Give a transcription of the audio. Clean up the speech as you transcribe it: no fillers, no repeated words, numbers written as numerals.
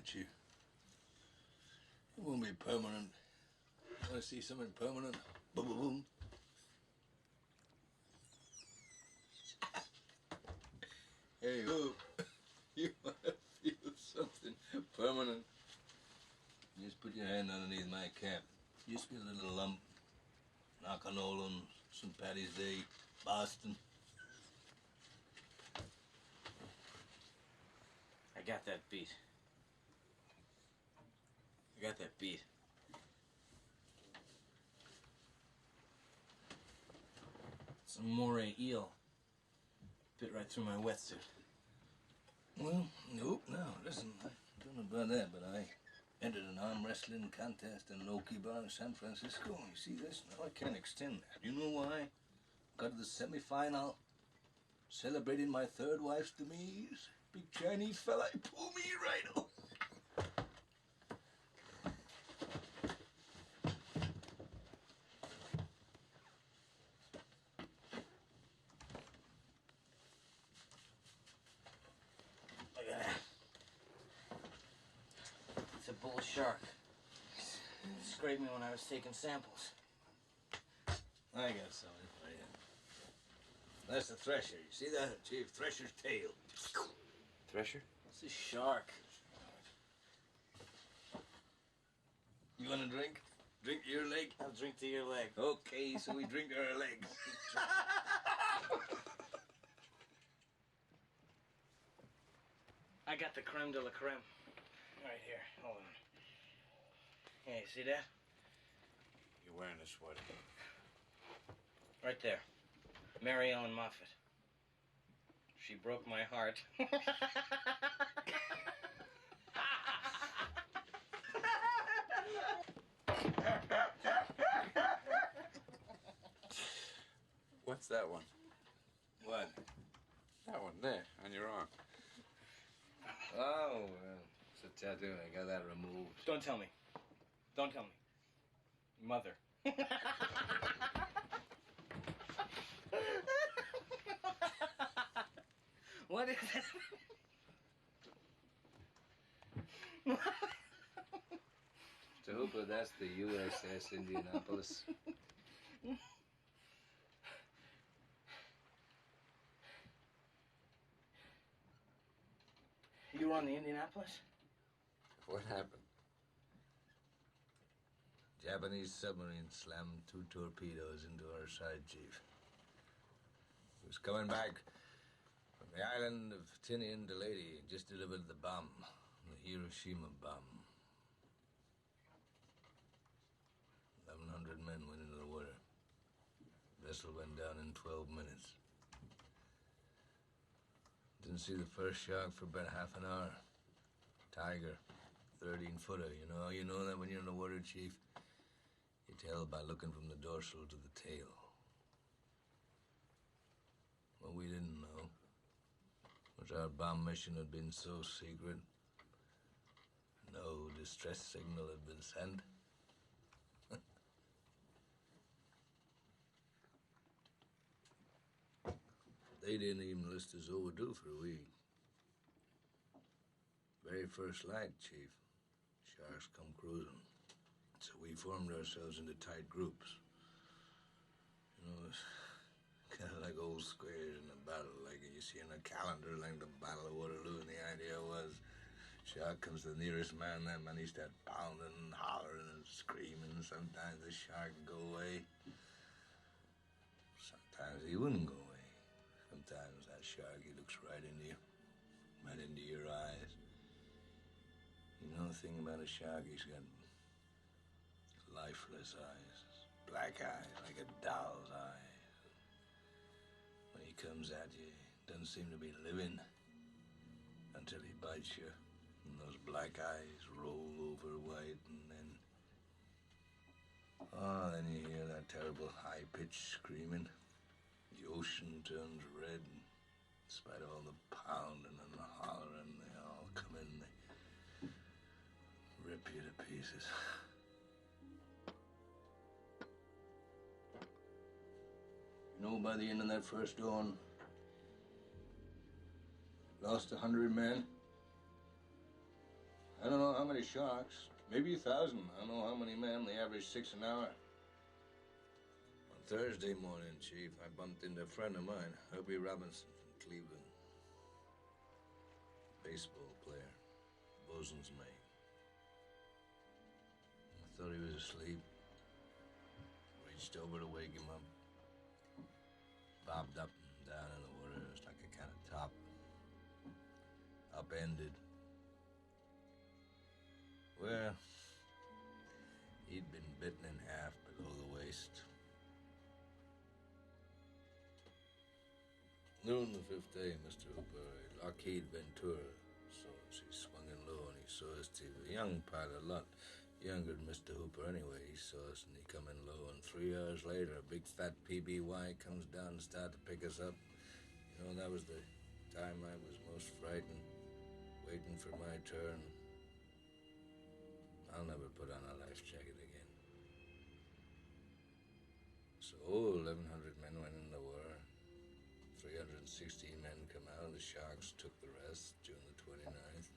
Chief. It won't be permanent. You want to see something permanent? Boom, boom, boom. Hey, Hoop. You want to feel something permanent? Just put your hand underneath my cap. Just feel a little lump. Knock on Nolan, St. Paddy's Day, Boston. I got that beat. I got that beat. Some moray eel bit right through my wetsuit. Well, nope, no, listen, I don't know about that, but I entered an arm wrestling contest in an Okie bar in San Francisco. You see this? Now I can't extend that. You know why? Got to the semi-final, celebrating my third wife's demise. Big Chinese fella, he pulled me right over. Look at that. It's a bull shark. It scraped me when I was taking samples. I got something for you. That's the thresher. You see that, Chief? Thresher's tail. Thresher? It's a shark. You want a drink? Drink to your leg? I'll drink to your leg. Okay, so we drink to our legs. I got the creme de la creme. Right here. Hold on. Hey, you see that? You're wearing a sweater. Right there. Mary Ellen Moffat. She broke my heart. What's that one? What? That one there, on your arm. Oh, well, it's a tattoo. I got that removed. Don't tell me. Don't tell me. Mother. What is it? Mr. Hooper, that's the USS Indianapolis. You were on the Indianapolis? What happened? Japanese submarine slammed 2 torpedoes into our side, Chief. He was coming back from the island of Tinian to Lady, just delivered the bomb, the Hiroshima bomb. 1,100 men went into the water. The vessel went down in 12 minutes. Didn't see the first shark for about half an hour. Tiger, 13-footer. You know that when you're in the water, Chief? You tell by looking from the dorsal to the tail. What we didn't know was our bomb mission had been so secret, no distress signal had been sent. They didn't even list us overdue for a week. Very first light, Chief. Sharks come cruising. So we formed ourselves into tight groups. You know, it's kind of like old squares in a battle, like you see in a calendar, like the Battle of Waterloo. And the idea was, shark comes to the nearest man, that man he start pounding and hollering and screaming. Sometimes the shark would go away. Sometimes he wouldn't go away. Sometimes that shark, he looks right into you, right into your eyes. You know the thing about a shark, he's got lifeless eyes, black eyes, like a doll's eye. When he comes at you, he doesn't seem to be living until he bites you. And those black eyes roll over white, and then... oh, then you hear that terrible high-pitched screaming. The ocean turns red, and in spite of all the pounding and the hollering, they all come in, they rip you to pieces. You know, by the end of that first dawn, lost 100 men. I don't know how many sharks. Maybe 1,000. I don't know how many men. They average 6 an hour. On Thursday morning, Chief, I bumped into a friend of mine, Herbie Robinson from Cleveland. Baseball player. Bosun's mate. I thought he was asleep. Reached over to wake him up. Bobbed up and down in the water. It was like a kind of top. Upended. Well, he'd been bitten in half below the waist. Noon the 5th day, Mr. Hooper, Lockheed Ventura saw us. He swung in low and he saw us. He was a young pilot, a lot younger than Mr. Hooper anyway. He saw us and he come in low, and 3 hours later, a big fat PBY comes down and started to pick us up. You know, that was the time I was most frightened, waiting for my turn. I'll never put on a life jacket again. So, 1,100 men went in the war. 316 men come out. The Sharks took the rest June the 29th.